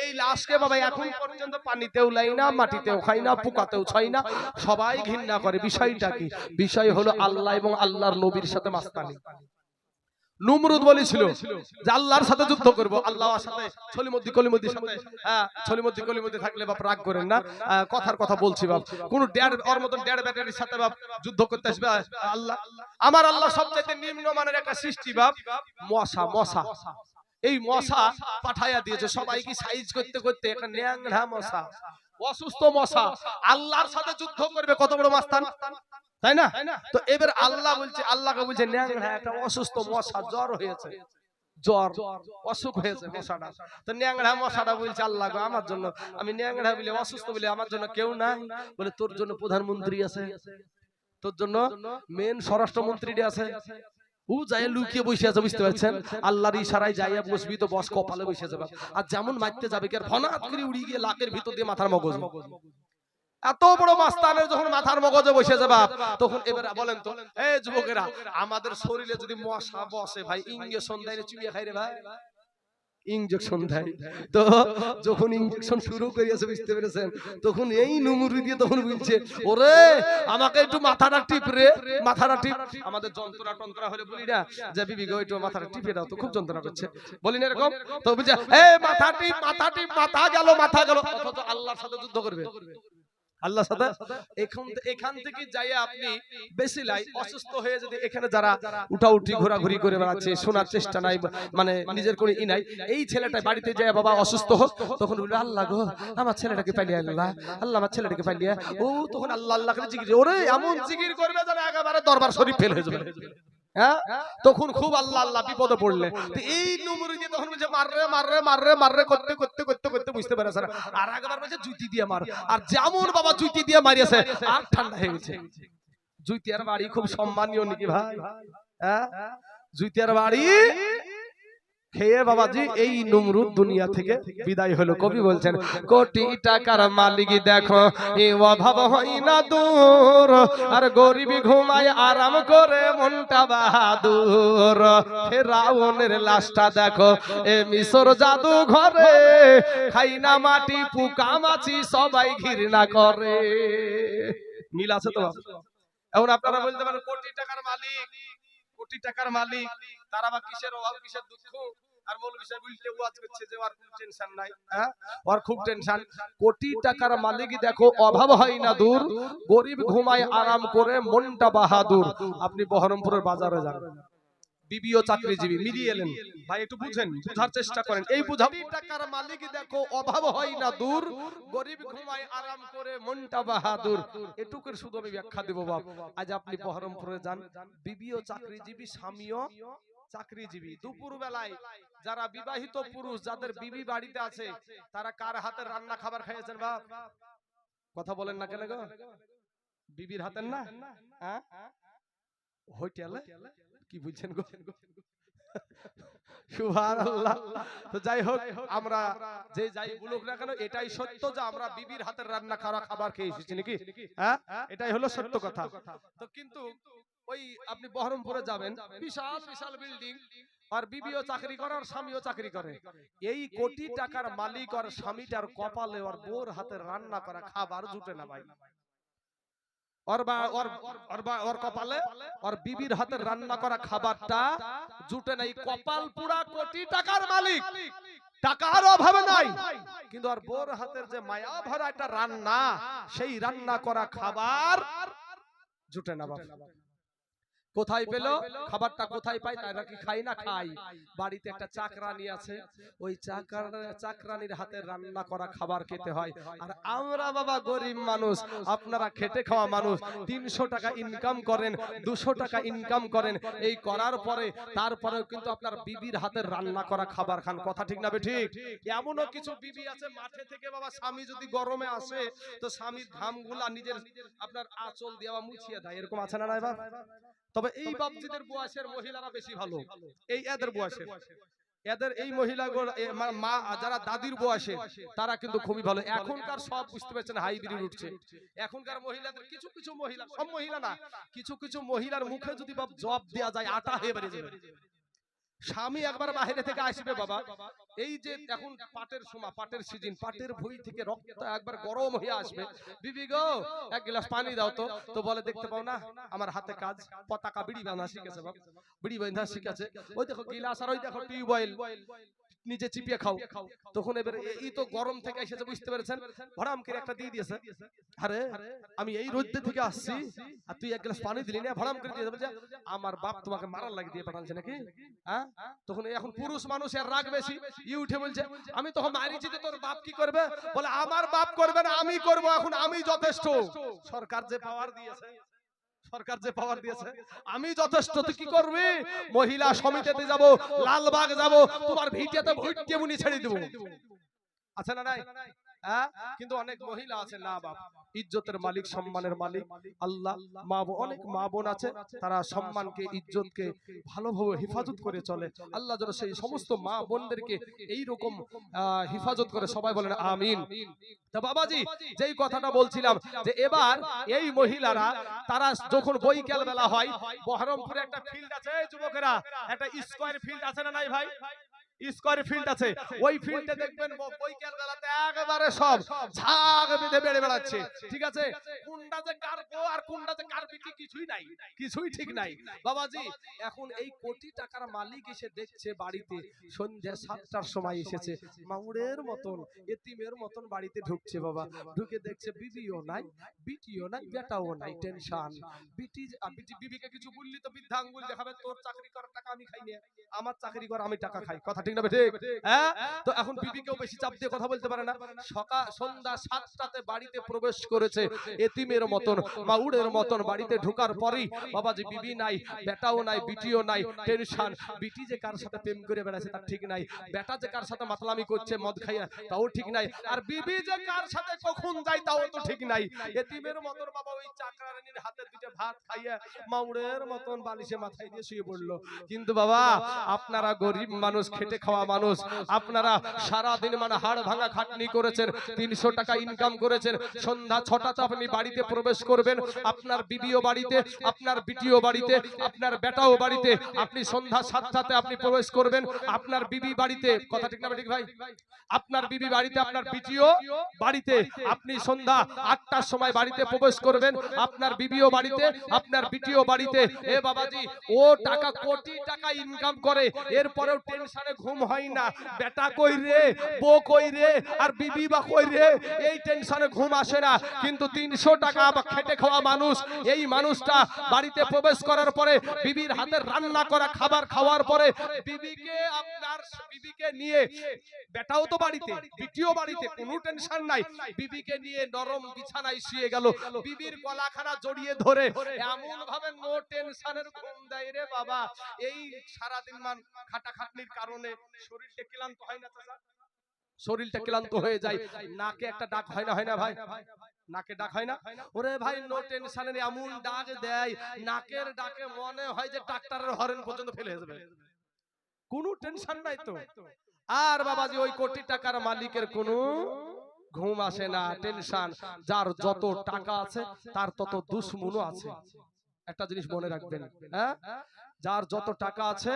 এই লাশকে বাবা এখন পর্যন্ত পানিতেও লাই না, মাটিতেও খাই না, পোকাতেও ছয় না, সবাই ঘৃণা করে। বিষয়টা কি? বিষয় হলো আল্লাহ এবং আল্লাহর নবীর সাথে মাস্তানি। নমরুদ বলেছিল যে আল্লাহর সাথে যুদ্ধ করব, আল্লাহর সাথে ছলিমদ্দি কলিমদ্দির সাথে, ছলিমদ্দি কলিমদ্দি থাকলে বাপ রাগ করেন না, কথার কথা বলছি বাপ, কোন ওর মতন ডেড় ব্যাটারির সাথে বাপ যুদ্ধ করতে আসবে আল্লাহ? আমার আল্লাহ সবচেয়ে নিম্নমানের একটা সৃষ্টি বাপ, মশা। এই মশা পাঠাইয়া দিয়েছে সবাইকে সাইজ করতে করতে, একটা ন্যাংরা মশা, অসুস্থ মশা আল্লাহর সাথে যুদ্ধ করবে, কত বড় মাস্তান, তাই না? তো এবার আল্লাহ বলছে, আল্লাহকে বলছে ন্যাংরা একটা অসুস্থ মশা, জ্বর হয়েছে, অসুখ হয়েছে মশাটা। তো ন্যাংরা মশাটা বলছে আল্লাহ গো, আমার জন্য, আমি ন্যাংরা বলে অসুস্থ বলে আমার জন্য কেউ নাই? বলে তোর জন্য প্রধানমন্ত্রী আছে, তোর জন্য মেন স্বরাষ্ট্রমন্ত্রী আছে, ও যাই লুকিয়ে বসে আছে, বুঝতে পারছেন? আল্লাহর ইশারায় যাইয়া বসবি তো বস কপালে বসে যাবে, আর যেমন মারতে যাবে কি আর ফনাত করে উড়ি গিয়ে লাকের ভিতর দিয়ে মাথার মগজ। এত বড় মাস্তানের যখন মাথার মগজে বসে যাবে, তখন এবার বলেন তো এই যুবকেরা, আমাদের শরীরে যদি মশা বসে ভাই, ইঞ্জেকশন দেয় না, চুইয়ে খাই রে ভাই, ইঞ্জেকশন দেয়। তো যখন ইঞ্জেকশন শুরু করিয়েছে, বুঝতে পেরেছেন, তখন এই নুমুরি দিয়ে তখন বলছে ওরে আমাকে একটু মাথাটা টিপ রে, মাথাটা টিপ। আমাদের যন্ত্রণা টন্ত্রণা হলে বলি না যে বিবি গো একটু মাথাটা টিপে দাও, তো খুব যন্ত্রণা করছে, বলি না এরকম? তো বুঝছে এই মাথা টিপ, মাথা গেল, অথচ আল্লাহর সাথে যুদ্ধ করবে, আল্লাহর সাথে। এখান থেকে যাইয়া আপনি বেশি লাই অসুস্থ হয়ে যদি এখানে যারা উঠাউঠি ঘোরাঘুরি করে বেড়াচ্ছে, শোনার চেষ্টা নাই, মানে নিজের কোনো ই নাই, এই ছেলেটা বাড়িতে যায় বাবা অসুস্থ হোক, তখন বলবে আল্লাহ গো আমার ছেলেটাকে পাইলিয়া, আল্লাহ আমার ছেলেটাকে পাইলিয়া, ও তখন আল্লাহ আল্লাহ করে জিকির, ওরে এমন জিকির করবে যেন একেবারে দরবার শরীফ ফেল হয়ে যাবে, হ্যাঁ? তখন খুব আল্লাহ আল্লাহ বিপদে পড়লে এই নমরুদ দিয়ে তখন বলছে মাররে করতে করতে করতে করতে বুঝতে পারছে না, আর একবার বলছে জুতি দিয়ে মার, আর যেমন বাবা জুতি দিয়ে মারিয়েছে আর ঠান্ডা হয়ে গেছে। জুতিয়ার বাড়ি খুব সম্মানীয় নাকি ভাই? হ্যাঁ, জুতিয়ার বাড়ি খেয়ে বাবাজি এই নমরুদ দুনিয়া থেকে বিদায় হলো। কবি বলছেন কোটি টাকার মালিক দেখো এ অভাব হয় না দূর, আর গরিবি ঘুমায় আরাম করে মনটা বাহাদুর। ফেরাউনের লাশটা দেখো এ মিশর জাদু ঘরে, খাই না মাটি পোকা মাছি সবাই ঘৃণা করে। মিল আছে তো? এখন আপনারা বলতে পারেন কোটি টাকার মালিক, কোটি টাকার মালিক, তারা বা কিসের অভাব কিসের দুঃখ? আর মৌলভী সাহেব উল্টে ওয়াজ করছে যে ওর কোনো টেনশন নাই, হ্যাঁ ওর খুব টেনশন। কোটি টাকার মালিক দেখো অভাব হয় না দূর, গরিব ঘুমায় আরাম করে মনটা বাহাদুর। আপনি বহরমপুরের বাজারে যান, বিবিও চাকরিজীবী মিলিয়ে এলেন ভাই, একটু বুঝেন, বুঝার চেষ্টা করেন, এই বুঝাবো টাকার মালিক দেখো অভাব হয় না দূর, গরিব ঘুমায় আরাম করে মনটা বাহাদুর। এটুকুর শুধু আমি ব্যাখ্যা দেব বাপ। আজ আপনি বহরমপুরে যান, বিবিও চাকরিজীবী স্বামীও চাকরিজীবী, দুপুর বেলায় যারা বিবাহিত পুরুষ যাদের বিবি বাড়িতে আছে, তারা কার হাতের রান্না খাবার খাইয়েছেন বাপ? কথা বলেন না কেন গো? বিবির হাতের না? হ্যাঁ, হোটেলে কি বলছেন গো? সুবহানাল্লাহ। তো যাই হোক, আমরা যে যাই বলুক না কেন, এটাই সত্য যে আমরা বিবির হাতের রান্না খাবার খেয়ে এসেছি নাকি? হ্যাঁ, এটাই হলো সত্য কথা। তো কিন্তু ওই আপনি বহরমপুরে যাবেন, বিশাল বিশাল বিল্ডিং, আর বিবিও চাকরি করে আর স্বামীও চাকরি করে। এই কোটি টাকার মালিক আর স্বামীটার কপালে আর বোর হাতের রান্না করা খাবার জুটে না ভাই। ওর কপালে ওর বিবির হাতের রান্না করা খাবারটা জুটে নাই। কপাল পুরা কোটি টাকার মালিক, টাকার অভাবে নাই, কিন্তু আর বোর হাতের যে মায়া ভরা একটা রান্না, সেই রান্না করা খাবার জুটে না বাবা। কোথায় পেল? খাবারটা কোথায় পাই? তারা কি খাই না? খাই। বাড়িতে একটা চাকরানি আছে, ওই চাকরানির হাতে রান্না করা খাবার খেতে হয়। আর আমরা বাবা গরিব মানুষ, আপনারা খেটে খাওয়া মানুষ, 300 টাকা ইনকাম করেন, 200 টাকা ইনকাম করেন, এই করার পরে তারপরেও কিন্তু আপনার বিবির হাতের রান্না করা খাবার খান। কথা ঠিক না ঠিক? এমনও কিছু বিবি আছে মাঠে থেকে বাবা, স্বামী যদি গরমে আসে তো স্বামীর ঘামগুলা নিজের আপনার আঁচল দিয়ে মুছিয়ে দেয়, এরকম আছে না ভাই? তবে এই বাপজিদের বয়সের মহিলারা বেশি ভালো, এই এদের বয়সের, এদের এই মহিলাগুলো মা যারা দাদির বয়সে তারা কিন্তু খুবই ভালো। এখনকার সব বুঝতে পারছেন হাইব্রিড উঠছে। এখনকার মহিলাদের কিছু কিছু মহিলা, সব মহিলা না, কিছু কিছু মহিলার মুখে যদি বাপ জব দেওয়া যায় আটা হয়ে বেরিয়ে যাবে। স্বামী একবার বাইরে থেকে আসবে বাবা, এই যে এখন পাটের সময়, পাটের সিজন, পাটের ভুঁই থেকে রক্ত একবার গরম হয়ে আসবে, বিবি গো এক গ্লাস পানি দাও তো। তো বলে দেখতে পাও না আমার হাতে কাজ, পতাকা বিড়ি বাঁধা শিখেছে বাবা, বিড়ি বাঁধা শিখেছে, ওই দেখো গিলাস আর ওই দেখো টিউবওয়েল, নিজে চিপিয়ে খাও। তখন এবার এই তো গরম থেকে এসেছে, বুঝতে পেরেছেন, ভরাম করে একটা দিয়ে দিয়েছে, আরে আমি এই রোদ্দে থেকে আসছি আর তুই এক গ্লাস পানি দিলি না, ভরাম করে দিয়ে বলছে আমার বাপ তোমাকে মারার লাগিয়ে দিয়ে পাঠাচ্ছে নাকি? হ্যাঁ, তখন এখন পুরুষ মানুষ এর রাগ বেশি, ই উঠে বলছে আমি তখন মারিছি তো তোর বাপ কি করবে? বলে আমার বাপ করবে না, আমি করব, এখন আমি যথেষ্ট। সরকার যে পাওয়ার দিয়েছে, সরকার যে পাওয়ার দিয়েছে, আমি যথেষ্ট, তুই কি করবি? মহিলা সমিতিতে যাব, লালবাগ যাব, তোমার ভিটিয়াতে ভোট কেমনি ছেড়ে দেব, আছে না নাই? হ্যাঁ, কিন্তু অনেক মহিলা আছে না বাপ, ইজ্জতের মালিক, সম্মানের মালিক আল্লাহ। মা অনেক মা বোন আছে, তারা সম্মানকে, ইজ্জতকে ভালোভাবে হেফাজত করে চলে। আল্লাহ যেন সেই সমস্ত মা বোনদেরকে এই রকম হেফাজত করে, সবাই বলেন আমিন। তো বাবাজি যেই কথাটা বলছিলাম, যে এবার এই মহিলারা তারা যখন বৈকাল বেলা হয়, বহরমপুরে একটা ফিল্ড আছে যুবকেরা, একটা স্কয়ার ফিল্ড আছে না নাই ভাই? স্কয়ার ফিল্ড আছে, ওই ফিল্ডে দেখবেন বৈকাল বেলাতে একেবারে সব ঝাগ বেঁধে বেড়ে বেড়াচ্ছে, ঠিক আছে? কোনটা যে কার গো আর কোনটা যে কার বিটি কিছুই নাই, কিছুই ঠিক নাই বাবাজি। এখন এই কোটি টাকার মালিক এসে দেখছে বাড়িতে সন্ধ্যা 7টার সময় এসেছে, মামুরের মতন, এতিমের মতন বাড়িতে ঢুকছে বাবা, ঢুকে দেখছে বিবিও নাই, বিটিও নাই, বেটাও নাই, টেনশন। বিবিকে কিছু বললি তো বৃদ্ধা আঙ্গুল দেখাবে, তোর চাকরি করার টাকা আমি খাই না, আমার চাকরি কর আমি টাকা খাই, কথা ঠিক না ঠিক? হ্যাঁ, তো এখন বিবিকেও বেশি চাপ দিয়ে কথা বলতে পারে না। সকাল সন্ধ্যা 7টাতে বাড়িতে প্রবেশ করেছে, এতিমের মতন, মাউড়ের মতন বাড়িতে ঢোকার পরেই বাবাজি বিবি নাই, বেটাও নাই, বিটিও নাই, টেনশন। বিটি যে কার সাথে প্রেম করে বেড়াচ্ছে তার ঠিক নাই, বেটা যে কার সাথে মাতলামি করছে মদ খাইয়া তাও ঠিক নাই, আর বিবি যে কার সাথে কখন যায় তাও তো ঠিক নাই। এতিমের মতন বাবা ওই চাকরানির হাতে দুটো ভাত খাইয়া মাউড়ের মতন বালিশে মাথায় দিয়ে শুয়ে পড়লো। কিন্তু বাবা আপনারা গরিব মানুষ, খেটে খাওয়া মানুষ, আপনারা সারা দিন মানে হাড় ভাঙা খাটনি করেছেন, 300 টাকা ইনকাম করেছেন, সন্ধ্যা 6টাতে আপনি বাড়িতে প্রবেশ করবেন, আপনার বিবিও বাড়িতে, আপনার বিটিও বাড়িতে, আপনার বেটাও বাড়িতে, আপনি সন্ধ্যা 7টাতে আপনি প্রবেশ করবেন, আপনার বিবি বাড়িতে, কথা ঠিক না ঠিক ভাই? আপনার বিবি বাড়িতে, আপনার বিটিও বাড়িতে, আপনি সন্ধ্যা 8টার সময় বাড়িতে প্রবেশ করবেন, আপনার বিবিও বাড়িতে, আপনার বিটিও বাড়িতে। এ বাবাজি ও টাকা কোটি টাকা ইনকাম করে, এরপরেও টেনশনে ঘুম হয় না, বেটা কই রে, বউ কই রে, আর বিবি বা কই রে, এই টেনশনে ঘুম আসে না। কিন্তু 300 টাকা বা খেটে খাওয়া মানুষ, এই মানুষটা বাড়িতে প্রবেশ করার পরে বিবির হাতের রান্না করা খাবার খাওয়ার পরে বিবিকে, আপনার বিবিকে নিয়ে, বেটাও তো বাড়িতে, বিটিও বাড়িতে, কোনো টেনশন নাই, বিবিকে নিয়ে নরম বিছানায় শুয়ে গেল, বিবির গলাখানা জড়িয়ে ধরে এমন ভাবে নো টেনশনের ঘুম দেয় রে বাবা। এই সারাদিন মান খাটাখাটনির কারণে শরীরটা ক্লান্ত হয় না চাচা? শরীরটা ক্লান্ত হয়ে যায়, নাকে একটা ডাক হয় না, হয় না ভাই? নাকে ডাক হয় না? ওরে ভাই নো টেনশনের এমন ডাক দেয়, নাকের ডাকে মনে হয় যে ডাক্তারের হরেন পর্যন্ত ফেলে যাবে, কোনো টেনশন নাই তো। আর বাবাজি ওই কোটি টাকার মালিকের কোনো ঘুম আসে না, টেনশন। যার যত টাকা আছে তার তত দুশ্মনও আছে, একটা জিনিস মনে রাখবেন, হ্যাঁ, যার যত টাকা আছে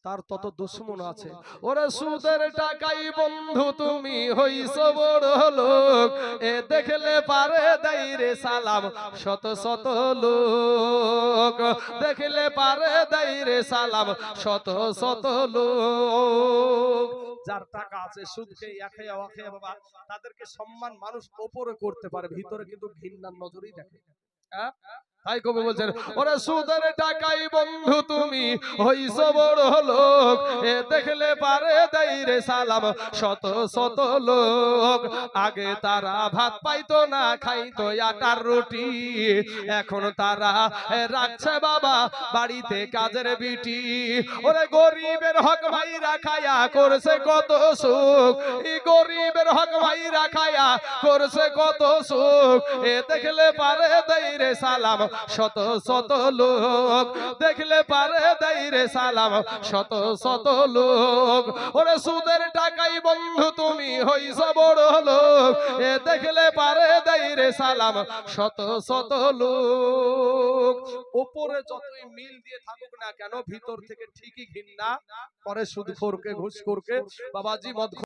তার তত দুশ্মন আছে। ওরে সুদের টাকাই বন্ধু তুমি হইছো বড় লোক, এ দেখলে পারে দেই রে সালাম শত শত লোক, দেখলে পারে দেই রে সালাম শত শত লোক। যার টাকা আছে সুদ খেয়ে একে ওকে বাবা, তাদেরকে সম্মান মানুষ ওপরে করতে পারে, ভিতরে কিন্তু ঘৃণার নজরেই দেখে। তাই কবি বলছেন ওরে সুদের টাকাই বন্ধু তুমি হইছো বড় লোক, এ দেখলে পারে দেই রে সালাম শত শত লোক। আগে তারা ভাত পাইতো না, খাইতো আটার রুটি, এখন তারা রাখছে বাবা বাড়িতে কাজের বিটি। ওরে গরিবের হক ভাই রাখায়া করছে কত সুখ, এই গরিবের হক ভাই রাখায়া করছে কত সুখ, এ দেখলে পারে দেই রে সালাম শত শত লোক, দেখলে পারে দেই রে সালাম শত শত লোক। ওরে সুদের টাকাই বন্ধু তুমি হইছো বড় লোক, এ দেখলে পারে দেই রে সালাম শত শত লোক। উপরে যতই মিল দিয়ে থাকুক না কেন ভিতর থেকে ঠিকই ঘৃণা করে সুদখোরকে ঘুষখোরকে। বাবাজি মদ